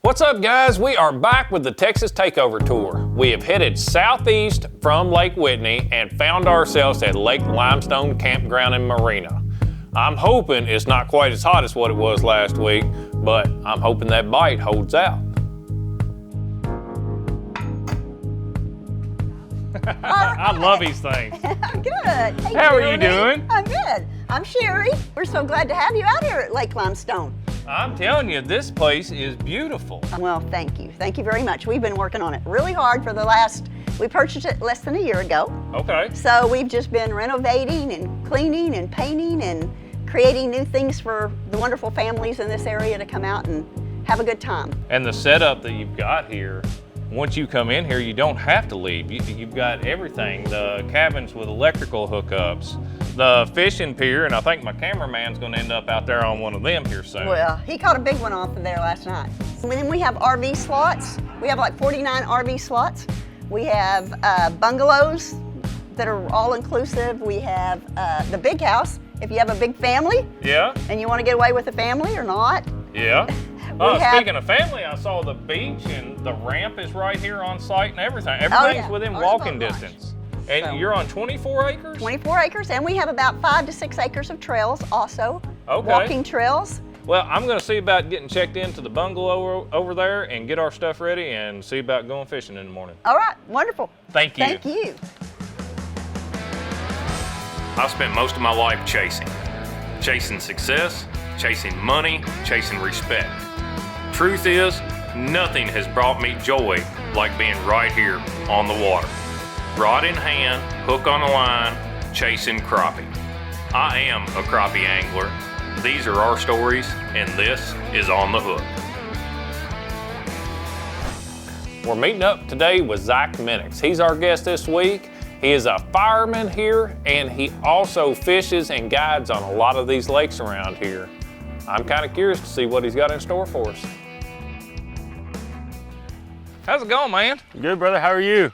What's up, guys? We are back with the Texas Takeover Tour. We have headed southeast from Lake Whitney and found ourselves at Lake Limestone Campground and Marina. I'm hoping it's not quite as hot as what it was last week, but I'm hoping that bite holds out. I love these things. Good. Hey, How are you doing? I'm good. I'm Sherry. We're so glad to have you out here at Lake Limestone. I'm telling you, this place is beautiful. Well, thank you. Thank you very much. We've been working on it really hard for we purchased it less than a year ago. Okay. So we've just been renovating and cleaning and painting and creating new things for the wonderful families in this area to come out and have a good time. And the setup that you've got here, once you come in here, you don't have to leave. You've got everything, the cabins with electrical hookups, the fishing pier, and I think my cameraman's gonna end up out there on one of them here soon. Well, he caught a big one off of there last night. And then we have RV slots. We have like 49 RV slots. We have bungalows that are all inclusive. We have the big house, if you have a big family. Yeah. And you wanna get away with the family or not. Yeah. Speaking of family, I saw the beach and the ramp is right here on site and everything. Everything's within walking distance. And so, you're on 24 acres? 24 acres, and we have about 5 to 6 acres of trails also. Okay. Walking trails. Well, I'm gonna see about getting checked into the bungalow over there and get our stuff ready and see about going fishing in the morning. All right, wonderful. Thank you. Thank you. I've spent most of my life chasing. Chasing success, chasing money, chasing respect. Truth is, nothing has brought me joy like being right here on the water. Rod in hand, hook on the line, chasing crappie. I am a crappie angler. These are our stories, and this is On the Hook. We're meeting up today with Zach Minnix. He's our guest this week. He is a fireman here, and he also fishes and guides on a lot of these lakes around here. I'm kind of curious to see what he's got in store for us. How's it going, man? Good, brother. How are you?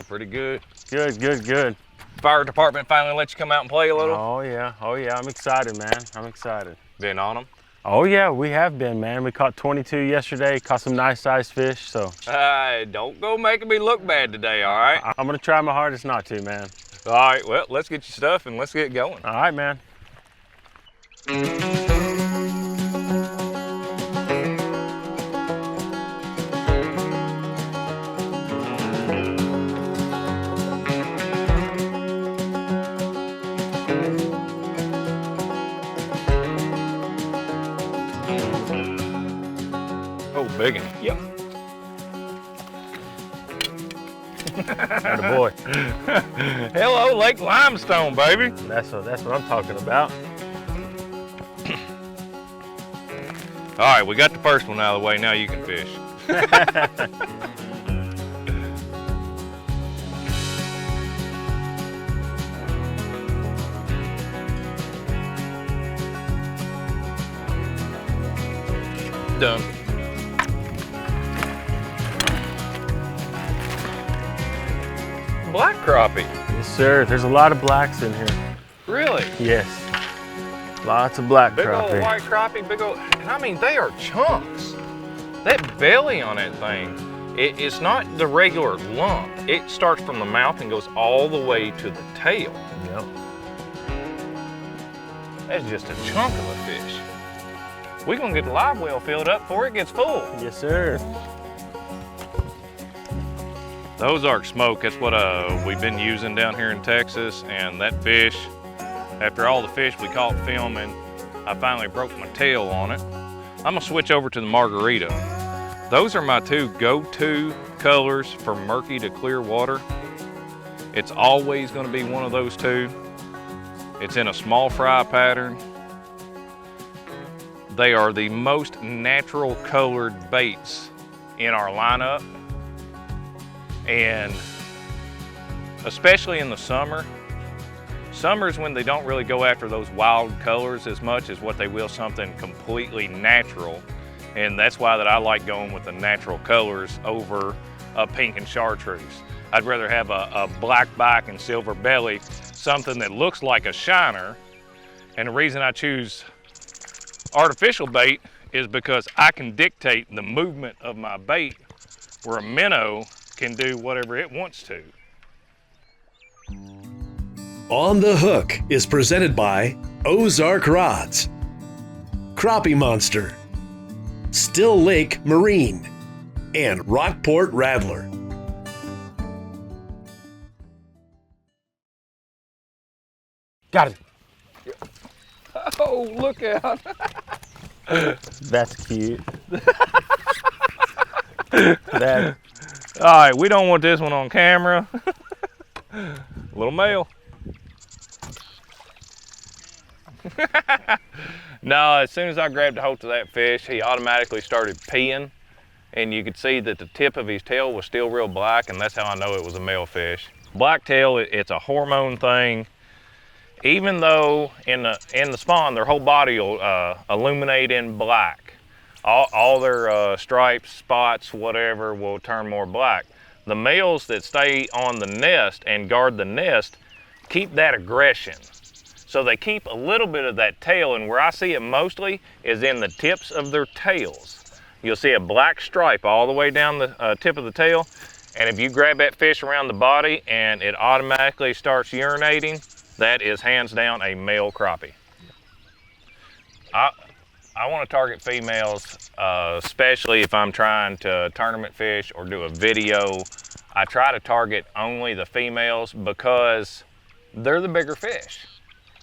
Pretty good. Good. Fire department finally let you come out and play a little? Oh yeah. I'm excited, man. I'm excited. Been on them? Oh yeah, we have been, man. We caught 22 yesterday, caught some nice sized fish, so. Don't go making me look bad today, all right? I'm gonna try my hardest not to, man. All right, well, let's get your stuff and let's get going. All right, man. Big one. Yep. Atta boy. Hello, Lake Limestone, baby. That's what I'm talking about. All right, we got the first one out of the way. Now you can fish. Done. Black crappie. Yes, sir. There's a lot of blacks in here. Really? Yes. Lots of black Big crappie. old white crappie, big old, and I mean, they are chunks. That belly on that thing, it's not the regular lump. It starts from the mouth and goes all the way to the tail. Yep. That's just a chunk of a fish. We're gonna get the live well filled up before it gets full. Yes, sir. The Ozark smoke, that's what we've been using down here in Texas, and that fish, after all the fish we caught filming, I finally broke my tail on it. I'm gonna switch over to the margarita. Those are my two go-to colors for murky to clear water. It's always gonna be one of those two. It's in a small fry pattern. They are the most natural colored baits in our lineup. And especially in the summer, summer's when they don't really go after those wild colors as much as what they will something completely natural. And that's why that I like going with the natural colors over a pink and chartreuse. I'd rather have a black back and silver belly, something that looks like a shiner. And the reason I choose Artificial bait is because I can dictate the movement of my bait, where a minnow can do whatever it wants to. On the Hook is presented by Ozark Rods, Crappie Monster, Still Lake Marine, and Rockport Rattler. Got it. Oh, look out. That's cute. That. All right, we don't want this one on camera. Little male. No, as soon as I grabbed a hold of that fish, he automatically started peeing, and you could see that the tip of his tail was still real black, and that's how I know it was a male fish. Blacktail, it's a hormone thing. Even though in the spawn, their whole body will illuminate in black. All their stripes, spots, whatever will turn more black. The males that stay on the nest and guard the nest keep that aggression. So they keep a little bit of that tail, and where I see it mostly is in the tips of their tails. You'll see a black stripe all the way down the tip of the tail, and if you grab that fish around the body and it automatically starts urinating, that is hands down a male crappie. I want to target females, especially if I'm trying to tournament fish or do a video. I try to target only the females because they're the bigger fish.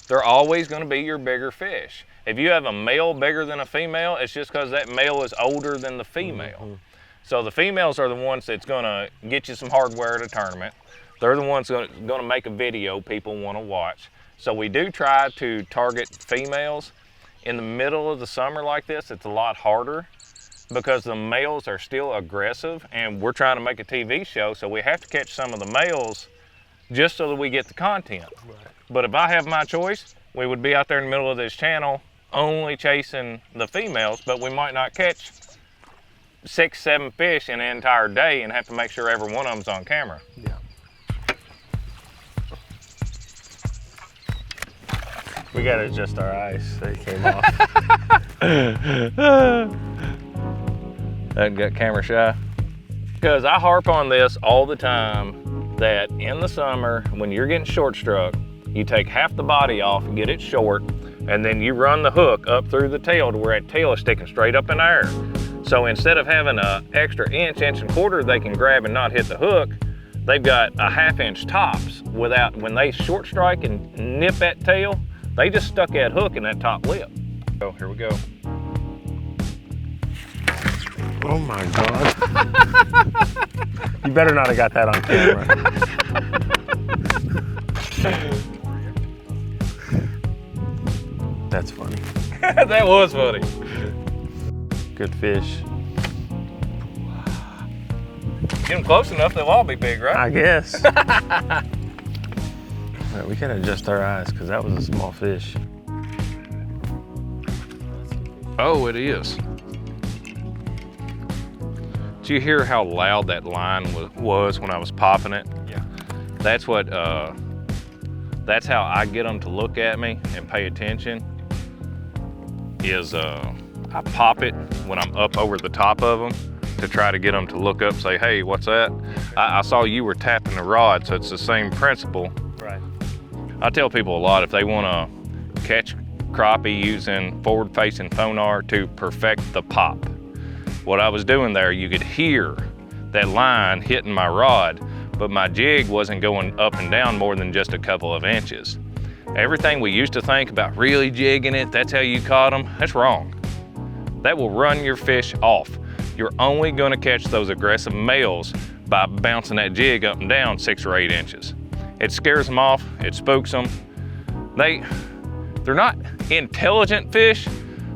They're always going to be your bigger fish. If you have a male bigger than a female, it's just because that male is older than the female. Mm-hmm. So the females are the ones that's going to get you some hardware at a tournament. They're the ones going to make a video people want to watch. So we do try to target females. In the middle of the summer like this, it's a lot harder because the males are still aggressive, and we're trying to make a TV show, so we have to catch some of the males just so that we get the content. Right. But if I have my choice, we would be out there in the middle of this channel only chasing the females, but we might not catch 6, 7 fish in an entire day and have to make sure every one of them's on camera. Yeah. We gotta adjust our eyes. They came off. That got camera shy. Because I harp on this all the time, that in the summer, when you're getting short struck, you take half the body off and get it short, and then you run the hook up through the tail to where that tail is sticking straight up in the air. So instead of having an extra inch, inch and a quarter they can grab and not hit the hook, they've got a 1/2 inch tops without, when they short strike and nip that tail, they just stuck that hook in that top lip. So here we go. Oh my God. You better not have got that on camera. That's funny. That was funny. Good fish. Get them close enough, they'll all be big, right? I guess. Right, we gotta adjust our eyes because that was a small fish. Oh, it is. Did you hear how loud that line was when I was popping it? Yeah. That's what, that's how I get them to look at me and pay attention, is I pop it when I'm up over the top of them to try to get them to look up and say, hey, what's that? I saw you were tapping the rod, so it's the same principle. Right. I tell people a lot, if they want to catch crappie using forward-facing sonar to perfect the pop. What I was doing there, you could hear that line hitting my rod, but my jig wasn't going up and down more than just a couple of inches. Everything we used to think about really jigging it, that's how you caught them, that's wrong. That will run your fish off. You're only going to catch those aggressive males by bouncing that jig up and down 6 or 8 inches. It scares them off, it spooks them. They're not intelligent fish,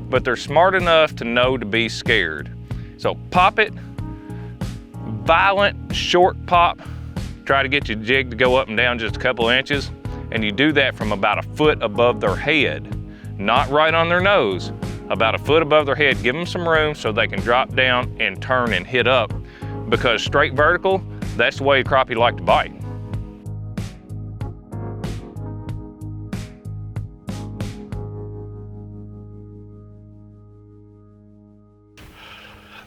but they're smart enough to know to be scared. So pop it, violent, short pop, try to get your jig to go up and down just a couple inches, and you do that from about 1 foot above their head, not right on their nose, about 1 foot above their head. Give them some room so they can drop down and turn and hit up, because straight vertical, that's the way crappie like to bite.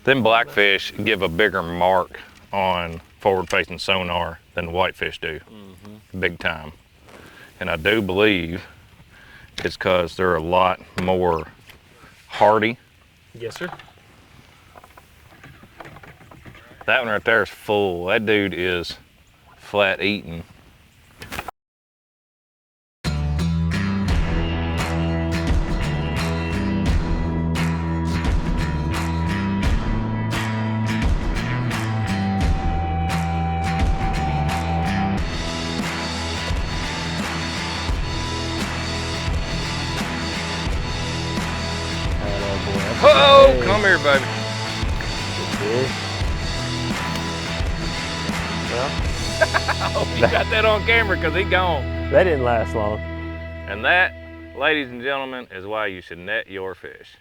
Them blackfish give a bigger mark on forward-facing sonar than the whitefish do, big time. And I do believe it's because they're a lot more hardy. Yes, sir. That one right there is full. That dude is flat eating. Oh, come here, baby. Oh, you got that on camera because he gone. That didn't last long. And that, ladies and gentlemen, is why you should net your fish.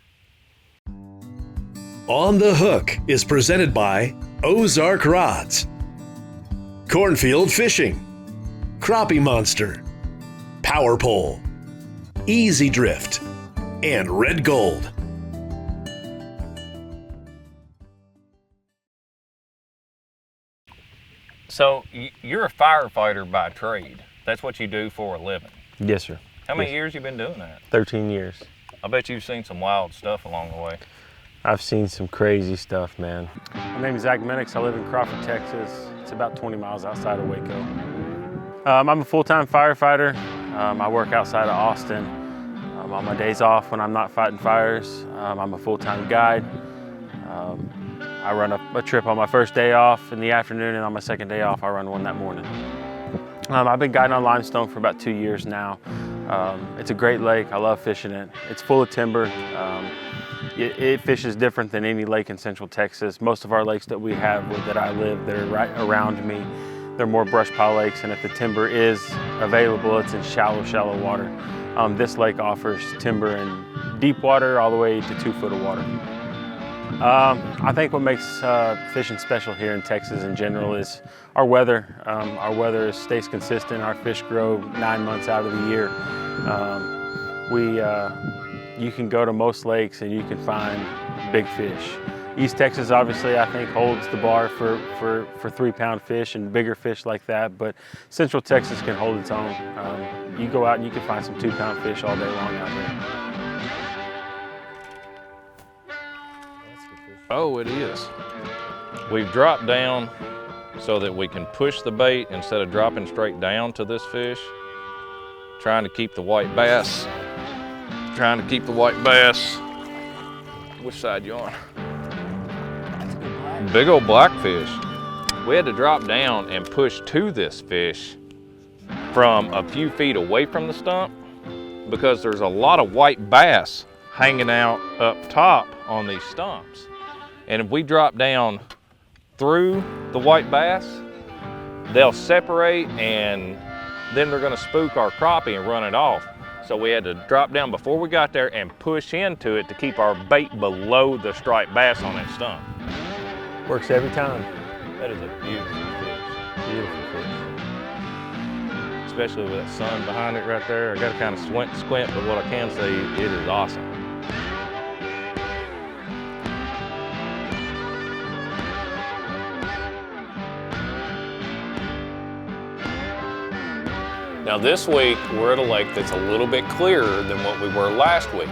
On the Hook is presented by Ozark Rods, Cornfield Fishing, Crappie Monster, Power Pole, Easy Drift, and Red Gold. So you're a firefighter by trade. That's what you do for a living. Yes, sir. How many years you been doing that? 13 years. I bet you've seen some wild stuff along the way. I've seen some crazy stuff, man. My name is Zach Minnix. I live in Crawford, Texas. It's about 20 miles outside of Waco. I'm a full-time firefighter. I work outside of Austin. On my days off when I'm not fighting fires, I'm a full-time guide. I run a trip on my first day off in the afternoon, and on my second day off, I run one that morning. I've been guiding on limestone for about 2 years now. It's a great lake. I love fishing it. It's full of timber. It fishes different than any lake in Central Texas. Most of our lakes that we have that I live that are right around me, they're more brush pile lakes, and if the timber is available, it's in shallow water. This lake offers timber in deep water all the way to 2 foot of water. I think what makes fishing special here in Texas in general is our weather. Our weather stays consistent. Our fish grow 9 months out of the year. You can go to most lakes and you can find big fish. East Texas obviously I think holds the bar for 3-pound fish and bigger fish like that, but Central Texas can hold its own. You go out and you can find some 2-pound fish all day long out there. Oh, it is. We've dropped down so that we can push the bait instead of dropping straight down to this fish. Trying to keep the white bass. Trying to keep the white bass. Which side you on? Big old blackfish. We had to drop down and push to this fish from a few feet away from the stump because there's a lot of white bass hanging out up top on these stumps. And if we drop down through the white bass, they'll separate and then they're gonna spook our crappie and run it off. So we had to drop down before we got there and push into it to keep our bait below the striped bass on that stump. Works every time. That is a beautiful fish. Beautiful fish. Especially with that sun behind it right there. I gotta kind of squint, but what I can say, it is awesome. Now this week, we're at a lake that's a little bit clearer than what we were last week.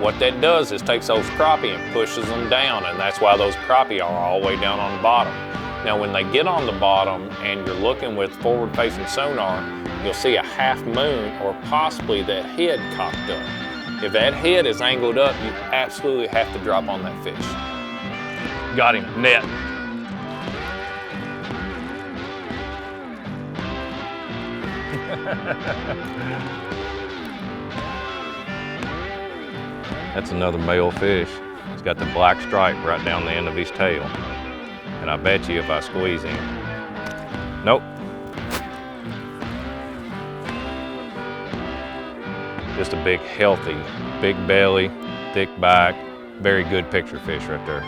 What that does is takes those crappie and pushes them down, and that's why those crappie are all the way down on the bottom. Now when they get on the bottom and you're looking with forward-facing sonar, you'll see a half moon or possibly that head cocked up. If that head is angled up, you absolutely have to drop on that fish. Got him, net. That's another male fish. He's got the black stripe right down the end of his tail. And I bet you if I squeeze him, nope. Just a big, healthy, big belly, thick back, very good picture fish right there.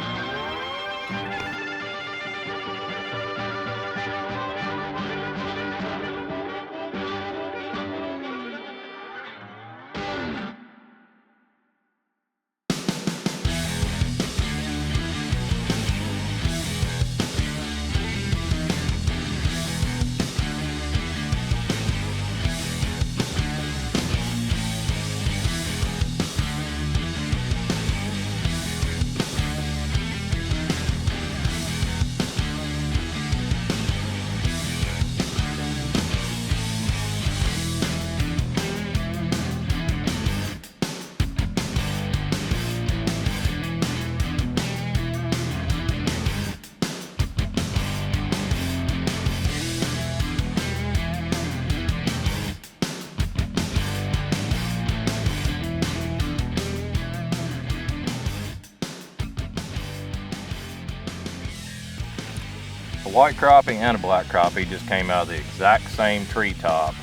A white crappie and a black crappie just came out of the exact same treetop.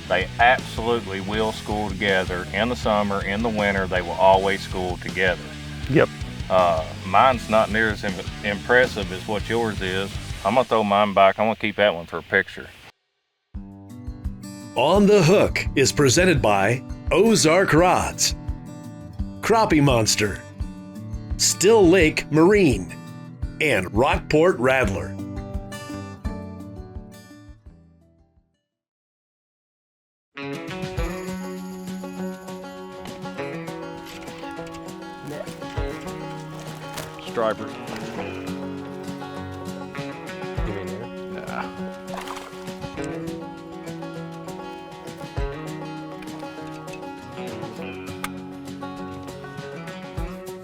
They absolutely will school together in the summer, in the winter. They will always school together. Yep. Mine's not near as impressive as what yours is. I'm gonna throw mine back. I'm gonna keep that one for a picture. On the Hook is presented by Ozark Rods, Crappie Monster, Still Lake Marine, and Rockport Rattler. Striper.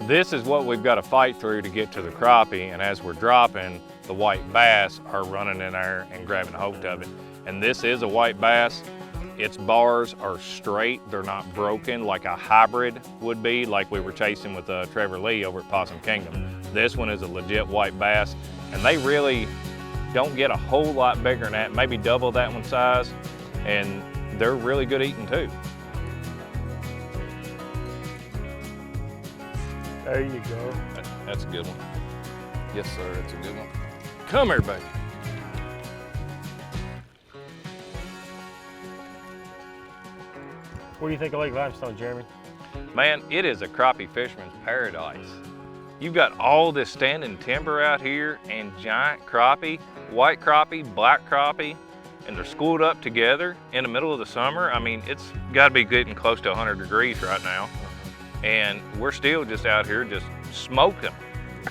This is what we've got to fight through to get to the crappie, and as we're dropping, the white bass are running in there and grabbing a hold of it. And this is a white bass. Its bars are straight, they're not broken like a hybrid would be, like we were chasing with Trevor Lee over at Possum Kingdom. This one is a legit white bass, and they really don't get a whole lot bigger than that, maybe double that one size, and they're really good eating too. There you go. That's a good one. Yes, sir, that's a good one. Come here, baby. What do you think of Lake Limestone, Jeremy? Man, it is a crappie fisherman's paradise. You've got all this standing timber out here and giant crappie, white crappie, black crappie, and they're schooled up together in the middle of the summer. I mean, it's got to be getting close to 100 degrees right now. And we're still just out here just smoking.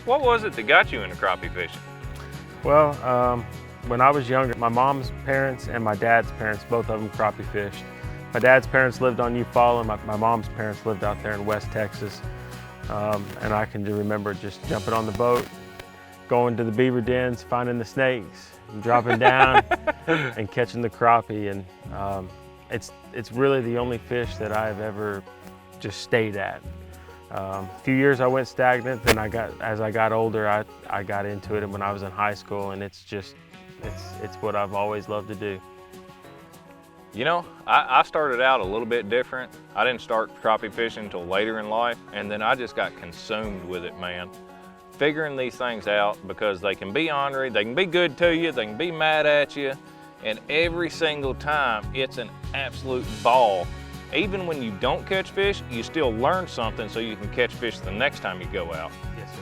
What was it that got you into crappie fishing? Well, when I was younger, my mom's parents and my dad's parents, both of them crappie fished. My dad's parents lived on Eufaula, and my mom's parents lived out there in West Texas. And I can remember just jumping on the boat, going to the beaver dens, finding the snakes, and dropping down and catching the crappie. And it's really the only fish that I've ever just stayed at. A few years I went stagnant, then as I got older, I got into it when I was in high school, and it's what I've always loved to do. You know, I started out a little bit different. I didn't start crappie fishing until later in life, and then I just got consumed with it, man. Figuring these things out, because they can be ornery, they can be good to you, they can be mad at you, and every single time it's an absolute ball. Even when you don't catch fish, you still learn something so you can catch fish the next time you go out. Yes, sir.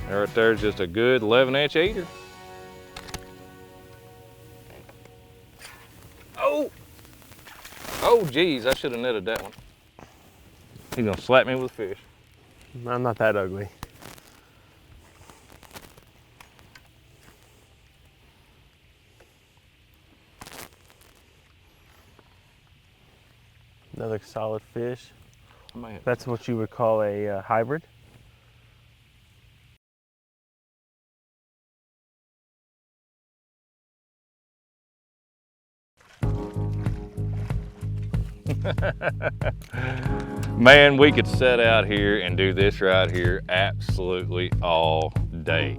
Right there's just a good 11-inch eater. Oh! Oh, geez, I should have netted that one. He's gonna slap me with a fish. I'm not that ugly. Another solid fish. That's what you would call a hybrid. Man, we could set out here and do this right here absolutely all day.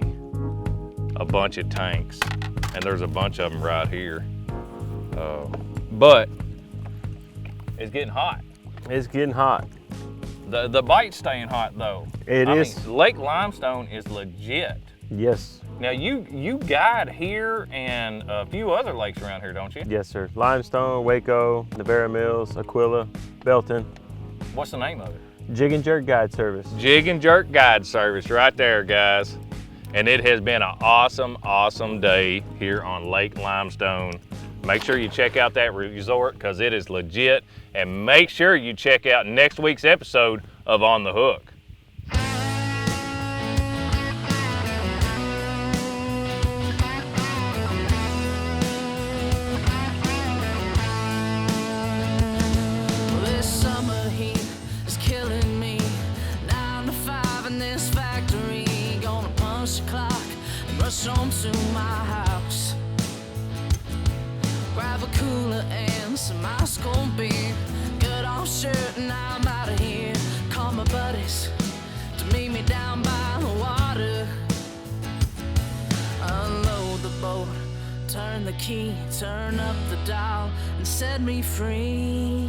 A bunch of tanks, and there's a bunch of them right here. But it's getting hot. It's getting hot. The bite's staying hot though. It is. Lake Limestone is legit. Yes. Now you guide here and a few other lakes around here, don't you? Yes, sir. Limestone, Waco, Navarra Mills, Aquila, Belton. What's the name of it? Jig and Jerk Guide Service. Jig and Jerk Guide Service right there, guys. And it has been an awesome, awesome day here on Lake Limestone. Make sure you check out that resort because it is legit. And make sure you check out next week's episode of On the Hook. Home to my house, grab a cooler and this mouth's gonna be good off shirt, and now I'm out of here. Call my buddies to meet me down by the water. Unload the boat, turn the key, turn up the dial, and set me free.